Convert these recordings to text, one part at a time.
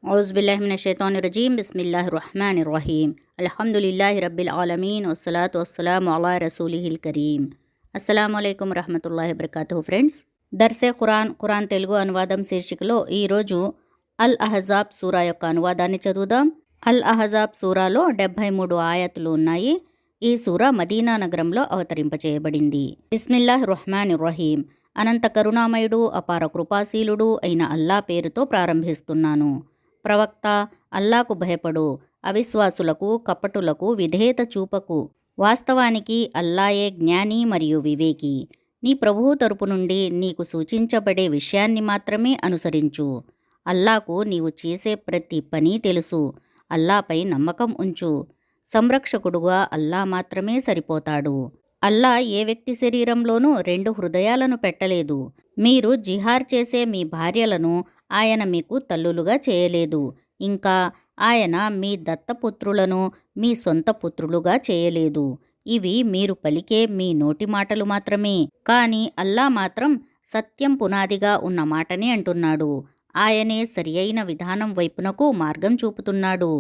औज़ुबिल्लाहिमिनश्शैतानिर्रजीम बिस्मिल्लाहिर्रहमानिर्रहीम अल्हम्दुलिल्लाहि रब्बिल आलमीन वस्सलातु वस्सलामु अला रसूलिहिल करीम అస్సలాము అలైకుం రహమతుల్లాహి వబరకాతుహు. ఫ్రెండ్స్, దర్సే ఖురాన్ తెలుగు అనువాదం శీర్షికలో ఈరోజు అల్ అహజాబ్ సూరా యొక్క అనువాదాన్ని చదువుదాం. అల్ అహజాబ్ సూరాలో 73 ఆయతులు ఉన్నాయి. ఈ సూరా మదీనా నగరంలో అవతరింపచేయబడింది. బిస్మిల్లాహిర్ రహ్మానిర్ రహీం. అనంత కరుణామయుడు అపార కృపాశీలుడు అయిన అల్లా పేరుతో ప్రారంభిస్తున్నాను. ప్రవక్త, అల్లాకు భయపడు, అవిశ్వాసులకు కపటులకు విధేయత చూపకు. వాస్తవానికి అల్లాయే జ్ఞాని మరియు వివేకి. నీ ప్రభువు తరపు నుండి నీకు సూచించబడే విషయాన్ని మాత్రమే అనుసరించు. అల్లాకు నీవు చేసే ప్రతి పని తెలుసు. అల్లాపై నమ్మకం ఉంచు. సంరక్షకుడుగా అల్లా మాత్రమే సరిపోతాడు. అల్లా ఏ వ్యక్తి శరీరంలోనూ 2 హృదయాలను పెట్టలేదు. మీరు జిహార్ చేసే మీ భార్యలను ఆయన మీకు తల్లులుగా చేయలేదు. ఇంకా ఆయన మీ దత్తపుత్రులను మీ సొంత పుత్రులుగా చేయలేదు. ఇవి మీరు పలికే మీ నోటి మాటలు మాత్రమే. కానీ అల్లా మాత్రం సత్యం పునాదిగా ఉన్న మాటనే అంటున్నాడు. ఆయనే సరియైన విధానం వైపునకు మార్గం చూపుతున్నాడు.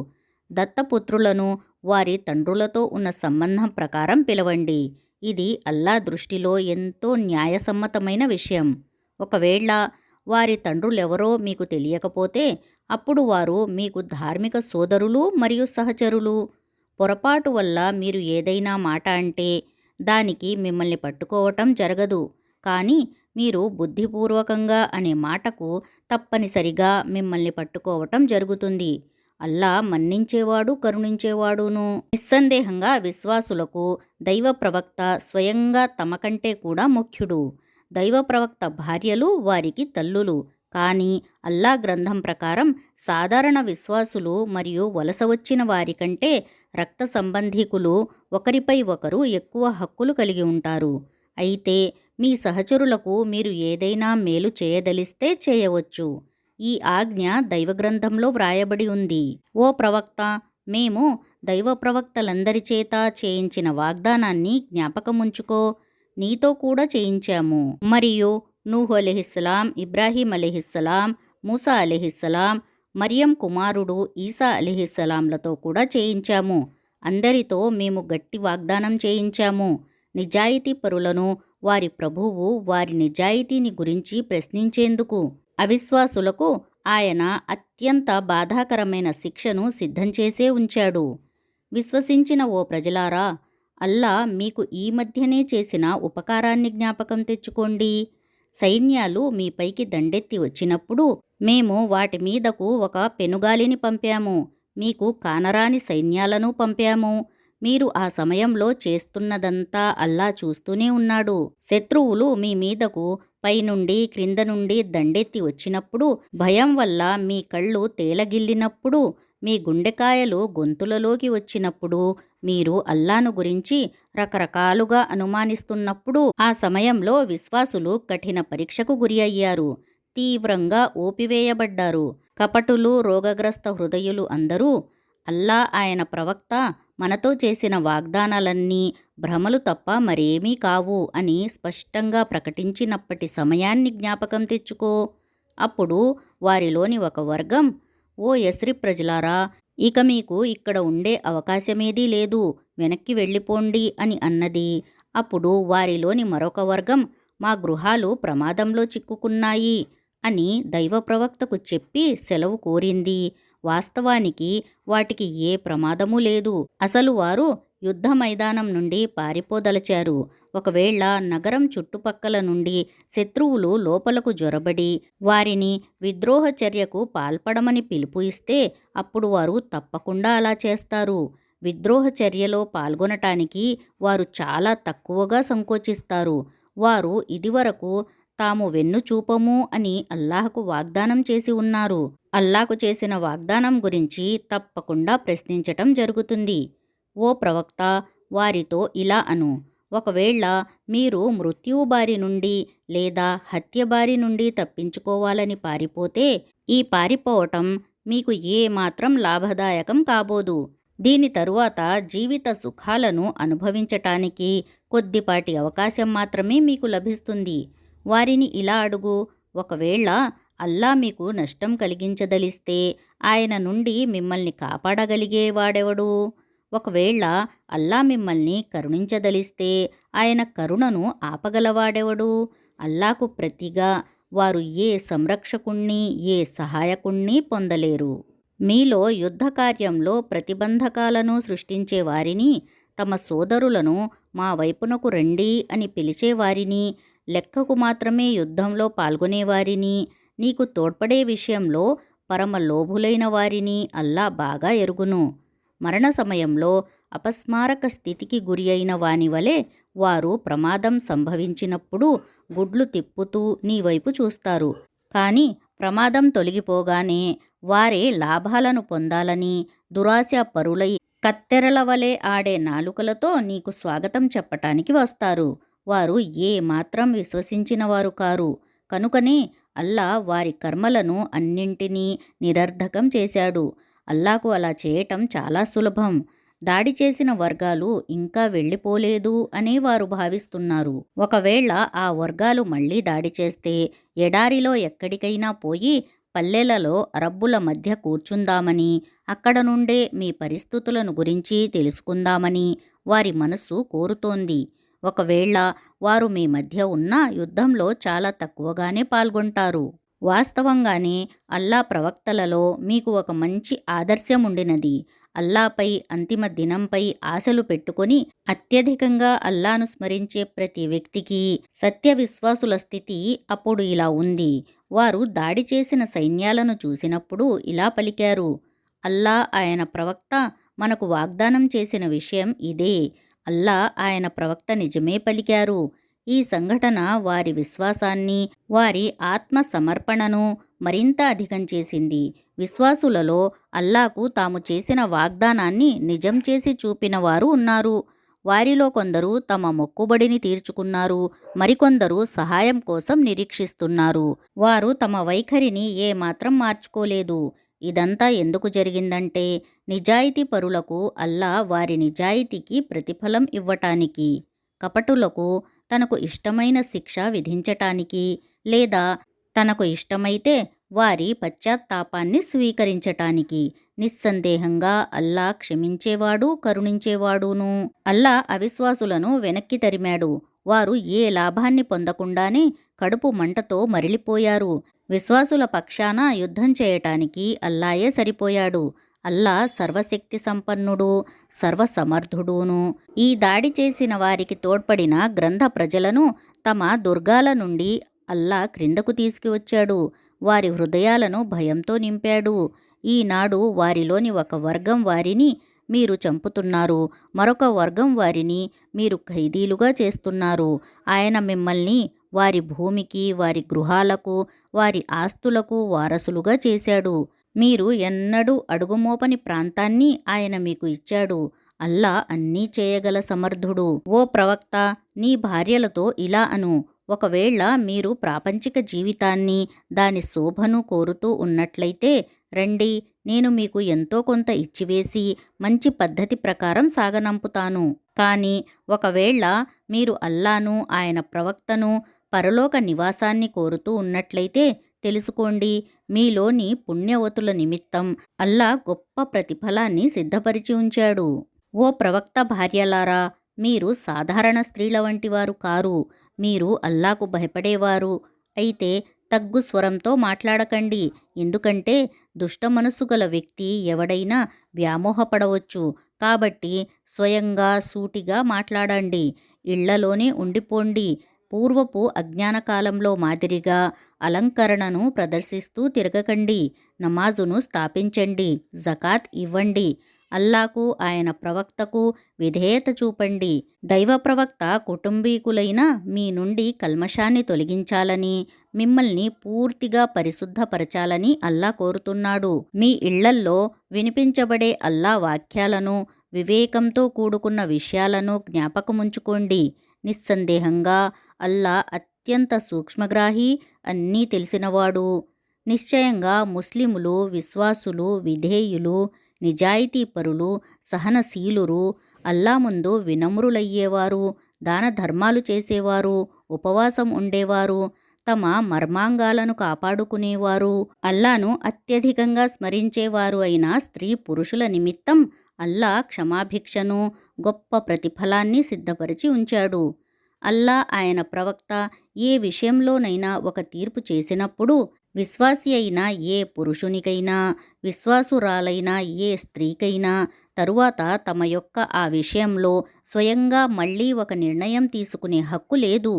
దత్తపుత్రులను వారి తండ్రులతో ఉన్న సంబంధం ప్రకారం పిలవండి. ఇది అల్లా దృష్టిలో ఎంతో న్యాయసమ్మతమైన విషయం. ఒకవేళ వారి తండ్రులెవరో మీకు తెలియకపోతే అప్పుడు వారు మీకు ధార్మిక సోదరులు మరియు సహచరులు. పొరపాటు వల్ల మీరు ఏదైనా మాట అంటే దానికి మిమ్మల్ని పట్టుకోవటం జరగదు. కానీ మీరు బుద్ధిపూర్వకంగా అనే మాటకు తప్పనిసరిగా మిమ్మల్ని పట్టుకోవటం జరుగుతుంది. అల్లా మన్నించేవాడు, కరుణించేవాడును. నిస్సందేహంగా విశ్వాసులకు దైవ ప్రవక్త స్వయంగా తమ కంటే కూడా ముఖ్యుడు. దైవ ప్రవక్త భార్యలు వారికి తల్లులు. కానీ అల్లా గ్రంథం ప్రకారం సాధారణ విశ్వాసులు మరియు వలస వచ్చిన వారి కంటే రక్త సంబంధీకులు ఒకరిపై ఒకరు ఎక్కువ హక్కులు కలిగి ఉంటారు. అయితే మీ సహచరులకు మీరు ఏదైనా మేలు చేయదలిస్తే చేయవచ్చు. ఈ ఆజ్ఞ దైవగ్రంథంలో వ్రాయబడి ఉంది. ఓ ప్రవక్త, మేము దైవ ప్రవక్తలందరి చేత చేయించిన వాగ్దానాన్ని జ్ఞాపకముంచుకో. నీతో కూడా చేయించాము. మరియు నూహు అలైహిస్సలాం, ఇబ్రాహీం అలైహిస్సలాం, మూసా అలైహిస్సలాం, మరియం కుమారుడు ఈసా అలైహిస్సలాంలతో కూడా చేయించాము. అందరితో మేము గట్టి వాగ్దానం చేయించాము. నిజాయితీ పరులను వారి ప్రభువు వారి నిజాయితీని గురించి ప్రశ్నించేందుకు. అవిశ్వాసులకు ఆయన అత్యంత బాధాకరమైన శిక్షను సిద్ధం చేసే ఉంచాడు. విశ్వసించిన ఓ ప్రజలారా, అల్లా మీకు ఈ మధ్యనే చేసిన ఉపకారాన్ని జ్ఞాపకం తెచ్చుకోండి. సైన్యాలు మీపైకి దండెత్తి వచ్చినప్పుడు మేము వాటి మీదకు ఒక పెనుగాలిని పంపాము. మీకు కానరాని సైన్యాలను పంపాము. మీరు ఆ సమయంలో చేస్తున్నదంతా అల్లా చూస్తూనే ఉన్నాడు. శత్రువులు మీ మీదకు పైనుండి క్రింద నుండి దండెత్తి వచ్చినప్పుడు, భయం వల్ల మీ కళ్ళు తేలగిల్లినప్పుడు, మీ గుండెకాయలు గొంతులలోకి వచ్చినప్పుడు, మీరు అల్లాను గురించి రకరకాలుగా అనుమానిస్తున్నప్పుడు, ఆ సమయంలో విశ్వాసులు కఠిన పరీక్షకు గురి అయ్యారు. తీవ్రంగా ఓపివేయబడ్డారు. కపటులు, రోగగ్రస్త హృదయులు అందరూ అల్లా ఆయన ప్రవక్త మనతో చేసిన వాగ్దానాలన్నీ భ్రమలు తప్ప మరేమీ కావు అని స్పష్టంగా ప్రకటించినప్పటి సమయాన్ని జ్ఞాపకం తెచ్చుకో. అప్పుడు వారిలోని ఒక వర్గం, ఓ యస్రిబ్ ప్రజలారా, ఇక మీకు ఇక్కడ ఉండే అవకాశమేదీ లేదు, వెనక్కి వెళ్ళిపోండి అని అన్నది. అప్పుడు వారిలోని మరొక వర్గం, మా గృహాలు ప్రమాదంలో చిక్కుకున్నాయి అని దైవ ప్రవక్తకు చెప్పి సెలవు కోరింది. వాస్తవానికి వాటికి ఏ ప్రమాదమూ లేదు. అసలు వారు యుద్ధ మైదానం నుండి పారిపోదలచారు. ఒకవేళ నగరం చుట్టుపక్కల నుండి శత్రువులు లోపలకు జొరబడి వారిని విద్రోహ చర్యకు పాల్పడమని పిలుపు ఇస్తే అప్పుడు వారు తప్పకుండా అలా చేస్తారు. విద్రోహ చర్యలో పాల్గొనటానికి వారు చాలా తక్కువగా సంకోచిస్తారు. వారు ఇదివరకు తాము వెన్ను చూపము అని అల్లాహకు వాగ్దానం చేసి ఉన్నారు. అల్లాకు చేసిన వాగ్దానం గురించి తప్పకుండా ప్రశ్నించటం జరుగుతుంది. ఓ ప్రవక్త, వారితో ఇలా అను, ఒకవేళ మీరు మృత్యువు బారి నుండి లేదా హత్య బారి నుండి తప్పించుకోవాలని పారిపోతే ఈ పారిపోవటం మీకు ఏ మాత్రం లాభదాయకం కాబోదు. దీని తరువాత జీవిత సుఖాలను అనుభవించటానికి కొద్దిపాటి అవకాశం మాత్రమే మీకు లభిస్తుంది. వారిని ఇలా అడుగు, ఒకవేళ అల్లా మీకు నష్టం కలిగించదలిస్తే ఆయన నుండి మిమ్మల్ని కాపాడగలిగేవాడెవడు? ఒకవేళ అల్లా మిమ్మల్ని కరుణించదలిస్తే ఆయన కరుణను ఆపగలవాడెవడు? అల్లాకు ప్రతిగా వారు ఏ సంరక్షకుణ్ణి, ఏ సహాయకుణ్ణి పొందలేరు. మీలో యుద్ధ కార్యంలో ప్రతిబంధకాలను సృష్టించే వారిని, తమ సోదరులను మా వైపునకు రండి అని పిలిచేవారిని, లెక్కకు మాత్రమే యుద్ధంలో పాల్గొనేవారిని, నీకు తోడ్పడే విషయంలో పరమ లోభులైన వారిని అల్లా బాగా ఎరుగును. మరణ సమయంలో అపస్మారక స్థితికి గురి అయిన వాని వలె వారు ప్రమాదం సంభవించినప్పుడు గుడ్లు తిప్పుతూ నీ వైపు చూస్తారు. కానీ ప్రమాదం తొలగిపోగానే వారే లాభాలను పొందాలని దురాశ పరులై కత్తెరల వలె ఆడే నాలుకలతో నీకు స్వాగతం చెప్పటానికి వస్తారు. వారు ఏ మాత్రం విశ్వసించిన వారు కారు. కనుకనే అల్లా వారి కర్మలను అన్నింటినీ నిరర్ధకం చేశాడు. అల్లాకు అలా చేయటం చాలా సులభం. దాడి చేసిన వర్గాలు ఇంకా వెళ్ళిపోలేదు అనే వారు భావిస్తున్నారు. ఒకవేళ ఆ వర్గాలు మళ్ళీ దాడి చేస్తే ఎడారిలో ఎక్కడికైనా పోయి పల్లెలలో అరబ్బుల మధ్య కూర్చుందామని, అక్కడ నుండే మీ పరిస్థితులను గురించి తెలుసుకుందామని వారి మనస్సు కోరుతోంది. ఒకవేళ వారు మీ మధ్య ఉన్న యుద్ధంలో చాలా తక్కువగానే పాల్గొంటారు. వాస్తవంగానే అల్లా ప్రవక్తలలో మీకు ఒక మంచి ఆదర్శం ఉండినది. అల్లాపై, అంతిమ దినంపై ఆశలు పెట్టుకొని అత్యధికంగా అల్లాను స్మరించే ప్రతి వ్యక్తికి సత్య విశ్వాసుల స్థితి అప్పుడు ఇలా ఉంది. వారు దాడి చేసిన సైన్యాలను చూసినప్పుడు ఇలా పలికారు: అల్లా ఆయన ప్రవక్త మనకు వాగ్దానం చేసిన విషయం ఇదే. అల్లా ఆయన ప్రవక్త నిజమే పలికారు. ఈ సంఘటన వారి విశ్వాసాన్ని, వారి ఆత్మ సమర్పణను మరింత అధికం చేసింది. విశ్వాసులలో అల్లాకు తాము చేసిన వాగ్దానాన్ని నిజం చేసి చూపిన వారు ఉన్నారు. వారిలో కొందరు తమ మొక్కుబడిని తీర్చుకున్నారు, మరికొందరు సహాయం కోసం నిరీక్షిస్తున్నారు. వారు తమ వైఖరిని ఏమాత్రం మార్చుకోలేదు. ఇదంతా ఎందుకు జరిగిందంటే నిజాయితీ పరులకు అల్లా వారి నిజాయితీకి ప్రతిఫలం ఇవ్వటానికి, కపటులకు తనకు ఇష్టమైన శిక్ష విధించటానికి, లేదా తనకు ఇష్టమైతే వారి పశ్చాత్తాపాన్ని స్వీకరించటానికి. నిస్సందేహంగా అల్లా క్షమించేవాడు, కరుణించేవాడును. అల్లా అవిశ్వాసులను వెనక్కి తరిమాడు. వారు ఏ లాభాన్ని పొందకుండానే కడుపు మంటతో మరలిపోయారు. విశ్వాసుల పక్షాన యుద్ధం చేయటానికి అల్లాయే సరిపోయాడు. అల్లా సర్వశక్తి సంపన్నుడు, సర్వసమర్థుడును. ఈ దాడి చేసిన వారికి తోడ్పడిన గ్రంథ ప్రజలను తమ దుర్గాల నుండి అల్లా క్రిందకు తీసుకువచ్చాడు. వారి హృదయాలను భయంతో నింపాడు. ఈనాడు వారిలోని ఒక వర్గం వారిని మీరు చంపుతున్నారు, మరొక వర్గం వారిని మీరు ఖైదీలుగా చేస్తున్నారు. ఆయన మిమ్మల్ని వారి భూమికి, వారి గృహాలకు, వారి ఆస్తులకు వారసులుగా చేశాడు. మీరు ఎన్నడూ అడుగుమోపని ప్రాంతాన్ని ఆయన మీకు ఇచ్చాడు. అల్లా అన్నీ చేయగల సమర్థుడు. ఓ ప్రవక్త, నీ భార్యలతో ఇలా అను: ఒకవేళ మీరు ప్రాపంచిక జీవితాన్ని, దాని శోభను కోరుతూ ఉన్నట్లయితే రండి, నేను మీకు ఎంతో కొంత ఇచ్చివేసి మంచి పద్ధతి ప్రకారం సాగనంపుతాను. కానీ ఒకవేళ మీరు అల్లాను, ఆయన ప్రవక్తను, పరలోక నివాసాన్ని కోరుతూ ఉన్నట్లయితే తెలుసుకోండి, మీలోని పుణ్యవతుల నిమిత్తం అల్లా గొప్ప ప్రతిఫలాన్ని సిద్ధపరిచి ఉంచాడు. ఓ ప్రవక్త భార్యలారా, మీరు సాధారణ స్త్రీల వంటి వారు కారు. మీరు అల్లాకు భయపడేవారు అయితే తగ్గు స్వరంతో మాట్లాడకండి. ఎందుకంటే దుష్ట మనసు గల వ్యక్తి ఎవడైనా వ్యామోహపడవచ్చు. కాబట్టి స్వయంగా సూటిగా మాట్లాడండి. ఇళ్లలోనే ఉండిపోండి. పూర్వపు అజ్ఞాన కాలంలో మాదిరిగా అలంకరణను ప్రదర్శిస్తూ తిరగకండి. నమాజును స్థాపించండి, జకాత్ ఇవ్వండి. అల్లాకు, ఆయన ప్రవక్తకు విధేయత చూపండి. దైవ ప్రవక్త కుటుంబీకులైన మీ నుండి కల్మషాన్ని తొలగించాలని, మిమ్మల్ని పూర్తిగా పరిశుద్ధపరచాలని అల్లా కోరుతున్నాడు. మీ ఇళ్లల్లో వినిపించబడే అల్లా వాక్యాలను, వివేకంతో కూడుకున్న విషయాలను జ్ఞాపకముంచుకోండి. నిస్సందేహంగా అల్లా అత్యంత సూక్ష్మగ్రాహి, అన్నీ తెలిసినవాడు. నిశ్చయంగా ముస్లిములు, విశ్వాసులు, విధేయులు, నిజాయితీపరులు, సహనశీలురు, అల్లా ముందు వినమ్రులయ్యేవారు, దాన ధర్మాలు చేసేవారు, ఉపవాసం ఉండేవారు, తమ మర్మాంగాలను కాపాడుకునేవారు, అల్లాను అత్యధికంగా స్మరించేవారు అయిన స్త్రీ పురుషుల నిమిత్తం అల్లా క్షమాభిక్షను, గొప్ప ప్రతిఫలాన్ని సిద్ధపరిచి ఉంచాడు. అల్లా ఆయన ప్రవక్త ఏ విషయంలోనైనా ఒక తీర్పు చేసినప్పుడు విశ్వాసి అయిన ఏ పురుషునికైనా, విశ్వాసురాలైన ఏ స్త్రీకైనా తరువాత తమ యొక్క ఆ విషయంలో స్వయంగా మళ్ళీ ఒక నిర్ణయం తీసుకునే హక్కు లేదు.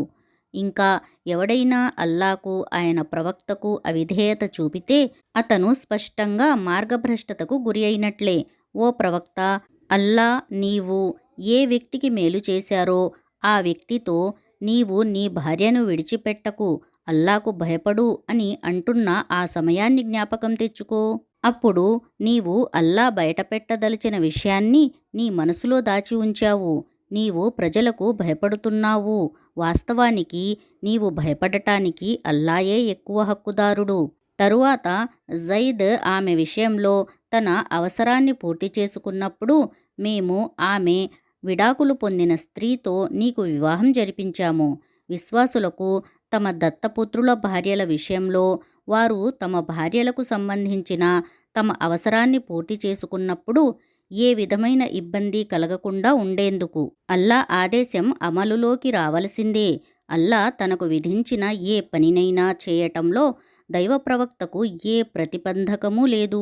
ఇంకా ఎవడైనా అల్లాకు, ఆయన ప్రవక్తకు అవిధేయత చూపితే అతను స్పష్టంగా మార్గభ్రష్టతకు గురి అయినట్లే. ఓ ప్రవక్త, అల్లా నీవు ఏ వ్యక్తికి మేలు చేశారో ఆ వ్యక్తితో నీవు నీ భార్యను విడిచిపెట్టకు, అల్లాకు భయపడు అని అంటున్న ఆ సమయాన్ని జ్ఞాపకం తెచ్చుకో. అప్పుడు నీవు అల్లా బయటపెట్టదలిచిన విషయాన్ని నీ మనసులో దాచి ఉంచావు. నీవు ప్రజలకు భయపడుతున్నావు. వాస్తవానికి నీవు భయపడటానికి అల్లాయే ఎక్కువ హక్కుదారుడు. తరువాత జైద్ ఆమె విషయంలో తన అవసరాన్ని పూర్తి చేసుకున్నప్పుడు మేము ఆమె విడాకులు పొందిన స్త్రీతో నీకు వివాహం జరిపించాము. విశ్వాసులకు తమ దత్తపుత్రుల భార్యల విషయంలో వారు తమ భార్యలకు సంబంధించిన తమ అవసరాన్ని పూర్తి చేసుకున్నప్పుడు ఏ విధమైన ఇబ్బంది కలగకుండా ఉండేందుకు అల్లా ఆదేశం అమలులోకి రావలసిందే. అల్లా తనకు విధించిన ఏ పనినైనా చేయటంలో దైవ ప్రవక్తకు ఏ ప్రతిబంధకమూ లేదు.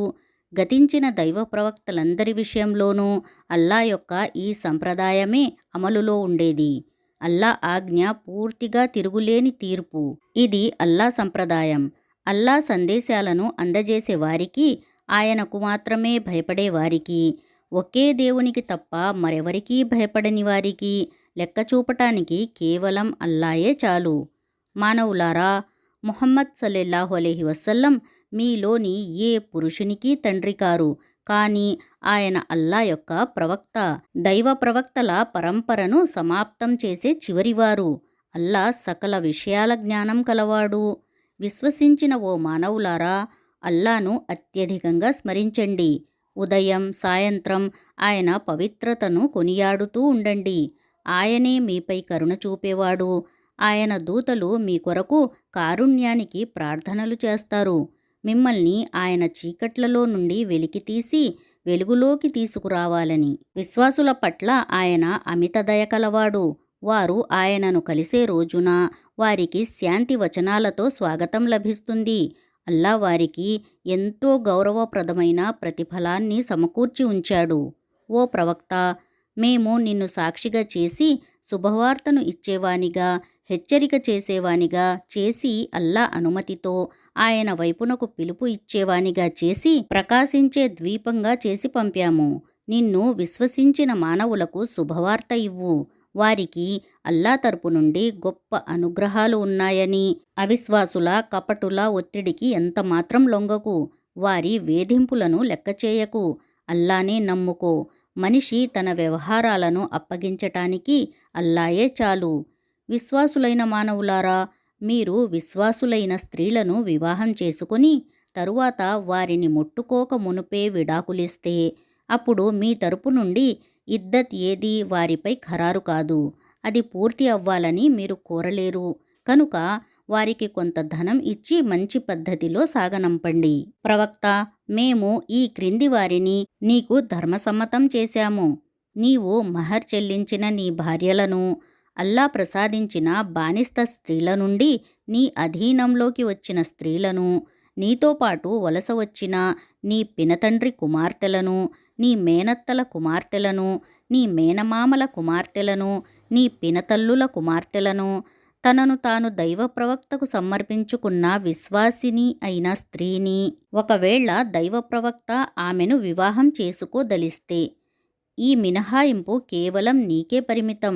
గతించిన దైవ ప్రవక్తలందరి విషయంలోనూ అల్లా యొక్క ఈ సంప్రదాయమే అమలులో ఉండేది. అల్లా ఆజ్ఞ పూర్తిగా తిరుగులేని తీర్పు. ఇది అల్లా సంప్రదాయం. అల్లా సందేశాలను అందజేసే వారికి, ఆయనకు మాత్రమే భయపడే వారికి, ఒకే దేవునికి తప్ప మరెవరికీ భయపడని వారికి లెక్క చూపటానికి కేవలం అల్లాయే చాలు. మానవులారా, ముహమ్మద్ సల్లల్లాహు అలైహి వసల్లం మీలోని ఏ పురుషునికి తండ్రి కారు, కానీ ఆయన అల్లా యొక్క ప్రవక్త, దైవ ప్రవక్తల పరంపరను సమాప్తం చేసే చివరివారు. అల్లా సకల విషయాల జ్ఞానం కలవాడు. విశ్వసించిన ఓ మానవులారా, అల్లాను అత్యధికంగా స్మరించండి. ఉదయం సాయంత్రం ఆయన పవిత్రతను కొనియాడుతూ ఉండండి. ఆయనే మీపై కరుణ చూపేవాడు. ఆయన దూతలు మీ కొరకు కారుణ్యానికి ప్రార్థనలు చేస్తారు. మిమ్మల్ని ఆయన చీకట్లలో నుండి వెలికితీసి వెలుగులోకి తీసుకురావాలని. విశ్వాసుల పట్ల ఆయన అమిత దయ కలవాడు. వారు ఆయనను కలిసే రోజున వారికి శాంతి వచనాలతో స్వాగతం లభిస్తుంది. అల్లా వారికి ఎంతో గౌరవప్రదమైన ప్రతిఫలాన్ని సమకూర్చి ఉంచాడు. ఓ ప్రవక్త, మేము నిన్ను సాక్షిగా చేసి శుభవార్తను ఇచ్చేవానిగా, హెచ్చరిక చేసేవానిగా చేసి, అల్లా అనుమతితో ఆయన వైపునకు పిలుపు ఇచ్చేవానిగా చేసి, ప్రకాశించే ద్వీపంగా చేసి పంపాము. నిన్ను విశ్వసించిన మానవులకు శుభవార్త ఇవ్వు. వారికి అల్లా తరపు నుండి గొప్ప అనుగ్రహాలు ఉన్నాయని. అవిశ్వాసుల, కపటుల ఒత్తిడికి ఎంతమాత్రం లొంగకు. వారి వేధింపులను లెక్కచేయకు. అల్లానే నమ్ముకో. మనిషి తన వ్యవహారాలను అప్పగించటానికి అల్లాయే చాలు. విశ్వాసులైన మానవులారా, మీరు విశ్వాసులైన స్త్రీలను వివాహం చేసుకుని తరువాత వారిని ముట్టుకోక మునుపే విడాకులిస్తే అప్పుడు మీ తరపు నుండి ఇద్దత్ ఏదీ వారిపై ఖరారు కాదు. అది పూర్తి అవ్వాలని మీరు కోరలేరు. కనుక వారికి కొంత ధనం ఇచ్చి మంచి పద్ధతిలో సాగనంపండి. ప్రవక్త, మేము ఈ క్రింది వారిని నీకు ధర్మసమ్మతం చేశాము. నీవు మహర్ చెల్లించిన నీ భార్యలను, అల్లా ప్రసాదించిన బానిస్త స్త్రీల నుండి నీ అధీనంలోకి వచ్చిన స్త్రీలను, నీతో పాటు వలస వచ్చిన నీ పినతండ్రి కుమార్తెలను, నీ మేనత్తల కుమార్తెలను, నీ మేనమామల కుమార్తెలను, నీ పినతల్లుల కుమార్తెలను, తనను తాను దైవ ప్రవక్తకు సమర్పించుకున్న విశ్వాసిని అయిన స్త్రీని, ఒకవేళ దైవ ప్రవక్త ఆమెను వివాహం చేసుకోదలిస్తే. ఈ మినహాయింపు కేవలం నీకే పరిమితం.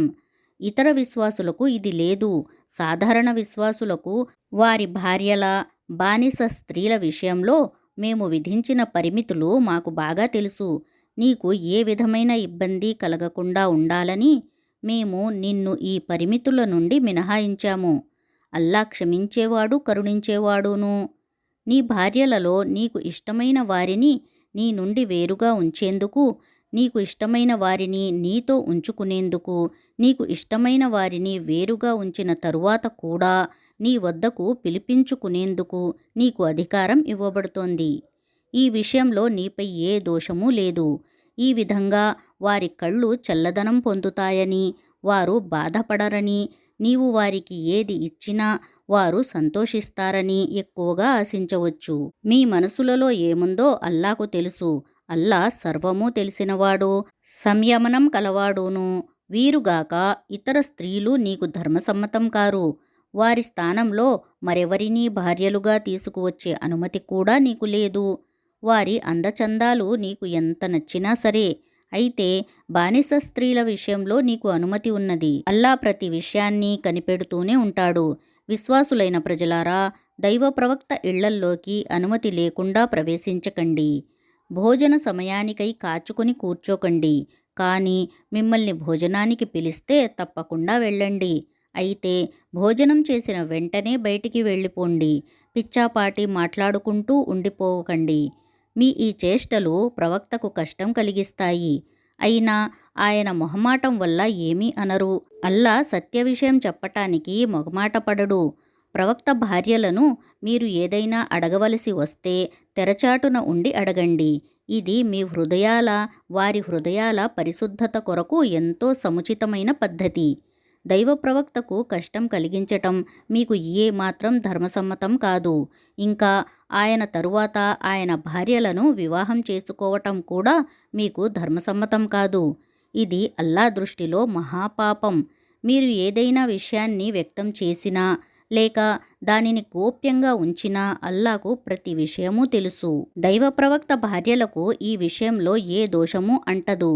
ఇతర విశ్వాసులకు ఇది లేదు. సాధారణ విశ్వాసులకు వారి భార్యల, బానిస స్త్రీల విషయంలో మేము విధించిన పరిమితులు మాకు బాగా తెలుసు. నీకు ఏ విధమైన ఇబ్బంది కలగకుండా ఉండాలని మేము నిన్ను ఈ పరిమితుల నుండి మినహాయించాము. అల్లా క్షమించేవాడు, కరుణించేవాడును. నీ భార్యలలో నీకు ఇష్టమైన వారిని నీ నుండి వేరుగా ఉంచేందుకు, నీకు ఇష్టమైన వారిని నీతో ఉంచుకునేందుకు, నీకు ఇష్టమైన వారిని వేరుగా ఉంచిన తరువాత కూడా నీ వద్దకు పిలిపించుకునేందుకు నీకు అధికారం ఇవ్వబడుతోంది. ఈ విషయంలో నీపై ఏ దోషమూ లేదు. ఈ విధంగా వారి కళ్ళు చల్లదనం పొందుతాయని, వారు బాధపడరని, నీవు వారికి ఏది ఇచ్చినా వారు సంతోషిస్తారని ఎక్కువగా ఆశించవచ్చు. మీ మనసులలో ఏముందో అల్లాకు తెలుసు. అల్లా సర్వము తెలిసినవాడు, సంయమనం కలవాడును. వీరుగాక ఇతర స్త్రీలు నీకు ధర్మసమ్మతం కారు. వారి స్థానంలో మరెవరినీ భార్యలుగా తీసుకువచ్చే అనుమతి కూడా నీకు లేదు. వారి అందచందాలు నీకు ఎంత నచ్చినా సరే. అయితే బానిస స్త్రీల విషయంలో నీకు అనుమతి ఉన్నది. అల్లా ప్రతి విషయాన్ని కనిపెడుతూనే ఉంటాడు. విశ్వాసులైన ప్రజలారా, దైవ ప్రవక్త ఇళ్లల్లోకి అనుమతి లేకుండా ప్రవేశించకండి. భోజన సమయానికై కాచుకొని కూర్చోకండి. కానీ మిమ్మల్ని భోజనానికి పిలిస్తే తప్పకుండా వెళ్ళండి. అయితే భోజనం చేసిన వెంటనే బయటికి వెళ్ళిపోండి. పిచ్చాపాటి మాట్లాడుకుంటూ ఉండిపోకండి. మీ ఈ చేష్టలు ప్రవక్తకు కష్టం కలిగిస్తాయి. అయినా ఆయన మొహమాటం వల్ల ఏమీ అనరు. అల్లా సత్య విషయం చెప్పటానికి మొగమాటపడడు. ప్రవక్త భార్యలను మీరు ఏదైనా అడగవలసి వస్తే తెరచాటున ఉండి అడగండి. ఇది మీ వారి హృదయాల పరిశుద్ధత కొరకు ఎంతో సముచితమైన పద్ధతి. దైవ ప్రవక్తకు కష్టం కలిగించటం మీకు ఏ మాత్రం ధర్మసమ్మతం కాదు. ఇంకా ఆయన తరువాత ఆయన భార్యలను వివాహం చేసుకోవటం కూడా మీకు ధర్మసమ్మతం కాదు. ఇది అల్లా దృష్టిలో మహాపాపం. మీరు ఏదైనా విషయాన్ని వ్యక్తం చేసినా లేక దానిని గోప్యంగా ఉంచినా అల్లాకు ప్రతి విషయమూ తెలుసు. దైవ ప్రవక్త భార్యలకు ఈ విషయంలో ఏ దోషమూ అంటదు.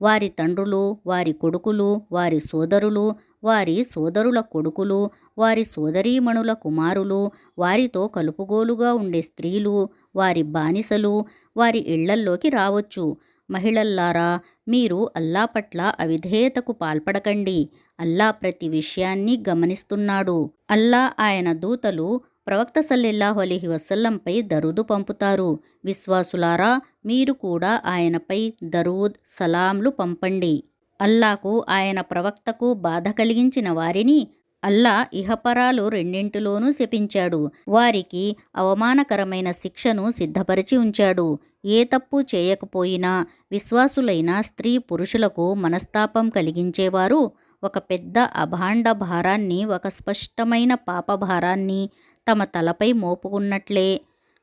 వారి తండ్రులు, వారి కొడుకులు, వారి సోదరులు, వారి సోదరుల కొడుకులు, వారి సోదరీమణుల కుమారులు, వారితో కలుపుగోలుగా ఉండే స్త్రీలు, వారి బానిసలు వారి ఇళ్లల్లోకి రావచ్చు. మహిళల్లారా, మీరు అల్లా పట్ల అవిధేయతకు పాల్పడకండి. అల్లా ప్రతి విషయాన్ని గమనిస్తున్నాడు. అల్లా ఆయన దూతలు ప్రవక్త సల్లల్లాహు అలైహి వసల్లంపై దరూదు పంపుతారు. విశ్వాసులారా, మీరు కూడా ఆయనపై దరూద్, సలాంలు పంపండి. అల్లాకు ఆయన ప్రవక్తకు బాధ కలిగించిన వారిని అల్లా ఇహపరాలు రెండింటిలోనూ శపించాడు. వారికి అవమానకరమైన శిక్షను సిద్ధపరిచి ఉంచాడు. ఏ తప్పు చేయకపోయినా విశ్వాసులైన స్త్రీ పురుషులకు మనస్తాపం కలిగించేవారు ఒక పెద్ద అభాండ భారాన్ని, ఒక స్పష్టమైన పాపభారాన్ని తమ తలపై మోపుకున్నట్లే.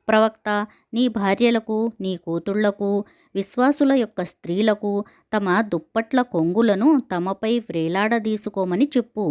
ప్రవక్త, నీ భార్యలకు, నీ కూతుళ్లకు, విశ్వాసుల యొక్క స్త్రీలకు తమ దుప్పట్ల కొంగులను తమపై వ్రేలాడదీసుకోమని చెప్పు.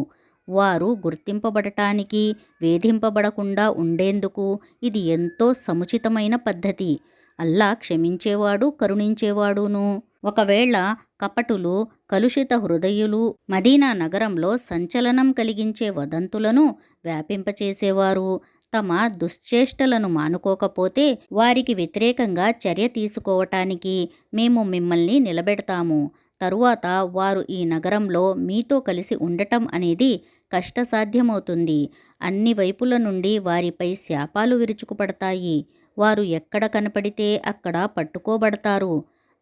వారు గుర్తింపబడటానికి, వేధింపబడకుండా ఉండేందుకు ఇది ఎంతో సముచితమైన పద్ధతి. అల్లా క్షమించేవాడు, కరుణించేవాడును. ఒకవేళ కపటులు, కలుషిత హృదయులు మదీనా నగరంలో సంచలనం కలిగించే వదంతులను వ్యాపింపచేసేవారు తమ దుశ్చేష్టలను మానుకోకపోతే వారికి వ్యతిరేకంగా చర్య తీసుకోవటానికి మేము మిమ్మల్ని నిలబెడతాము. తరువాత వారు ఈ నగరంలో మీతో కలిసి ఉండటం అనేది కష్టసాధ్యమవుతుంది. అన్ని వైపుల నుండి వారిపై శాపాలు విరుచుకుపడతాయి. వారు ఎక్కడ కనపడితే అక్కడ పట్టుకోబడతారు,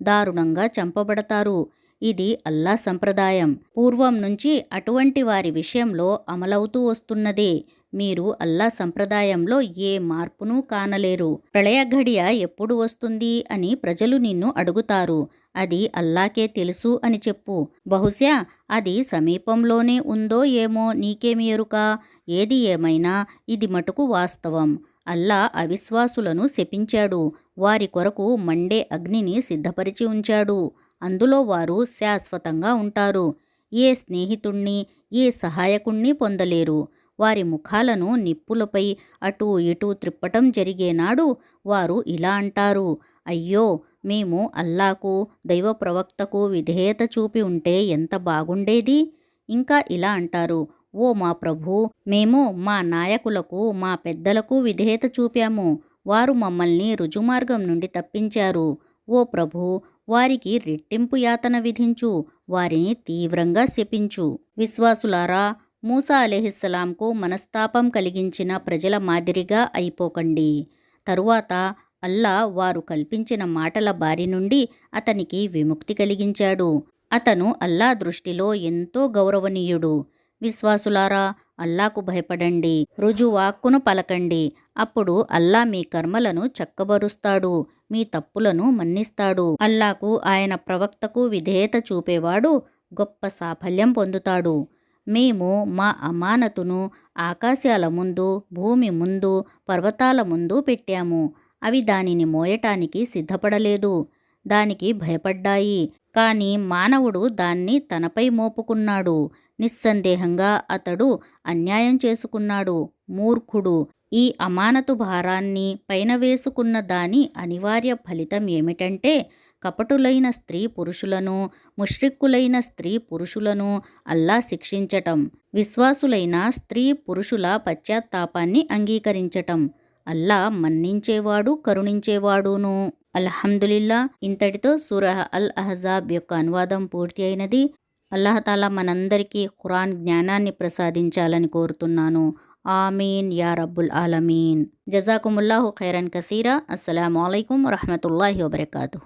దారుణంగా చంపబడతారు. ఇది అల్లా సంప్రదాయం. పూర్వం నుంచి అటువంటి వారి విషయంలో అమలవుతూ వస్తున్నదే. మీరు అల్లా సంప్రదాయంలో ఏ మార్పునూ కానలేరు. ప్రళయ ఘడియ ఎప్పుడు వస్తుంది అని ప్రజలు నిన్ను అడుగుతారు. అది అల్లాకే తెలుసు అని చెప్పు. బహుశా అది సమీపంలోనే ఉందో ఏమో, నీకేమి ఎరుక. ఏది ఏమైనా ఇది మటుకు వాస్తవం. అల్లా అవిశ్వాసులను శపించాడు. వారి కొరకు మండే అగ్నిని సిద్ధపరిచి ఉంచాడు. అందులో వారు శాశ్వతంగా ఉంటారు. ఏ స్నేహితుణ్ణి, ఏ సహాయకుణ్ణి పొందలేరు. వారి ముఖాలను నిప్పులపై అటూ ఇటూ త్రిప్పటం జరిగేనాడు వారు ఇలా అంటారు: అయ్యో, మేము అల్లాకు, దైవ ప్రవక్తకు విధేయత చూపి ఉంటే ఎంత బాగుండేది. ఇంకా ఇలా అంటారు: ఓ మా ప్రభూ, మేము మా నాయకులకు, మా పెద్దలకు విధేయత చూపాము. వారు మమ్మల్ని రుజుమార్గం నుండి తప్పించారు. ఓ ప్రభూ, వారికి రెట్టింపు యాతన విధించు, వారిని తీవ్రంగా శపించు. విశ్వాసులారా, మూసా అలైహిస్సలాంకు మనస్తాపం కలిగించిన ప్రజల మాదిరిగా అయిపోకండి. తరువాత అల్లా వారు కల్పించిన మాటల బారి నుండి అతనికి విముక్తి కలిగించాడు. అతను అల్లా దృష్టిలో ఎంతో గౌరవనీయుడు. విశ్వాసులారా, అల్లాకు భయపడండి, రుజువాక్కును పలకండి. అప్పుడు అల్లా మీ కర్మలను చక్కబరుస్తాడు, మీ తప్పులను మన్నిస్తాడు. అల్లాకు, ఆయన ప్రవక్తకు విధేయత చూపేవాడు గొప్ప సాఫల్యం పొందుతాడు. మేము మా అమానతును ఆకాశాల ముందు, భూమి ముందు, పర్వతాల ముందు పెట్టాము. అవి దానిని మోయటానికి సిద్ధపడలేదు, దానికి భయపడ్డాయి. కానీ మానవుడు దాన్ని తనపై మోపుకున్నాడు. నిస్సందేహంగా అతడు అన్యాయం చేసుకున్నాడు, మూర్ఖుడు. ఈ అమానతు భారాన్ని పైన వేసుకున్న దాని అనివార్య ఫలితం ఏమిటంటే, కపటులైన స్త్రీ పురుషులను, ముష్రిక్కులైన స్త్రీ పురుషులను అల్లా శిక్షించటం, విశ్వాసులైన స్త్రీ పురుషుల పశ్చాత్తాపాన్ని అంగీకరించటం. అల్లా మన్నించేవాడు, కరుణించేవాడును. అల్హమ్దులిల్లా. ఇంతటితో సూరహ్ అల్ అహజాబ్ యొక్క అనువాదం పూర్తి అయినది. అల్లాహతాలా మనందరికీ ఖురాన్ జ్ఞానాన్ని ప్రసాదించాలని కోరుతున్నాను. ఆమీన్ యా రబ్బుల్ ఆలమీన్. జజాకుముల్లాహు ఖైరన్ కసీరా. అస్సలాము అలైకుం వరహ్మతుల్లాహి వబరకాతుహు.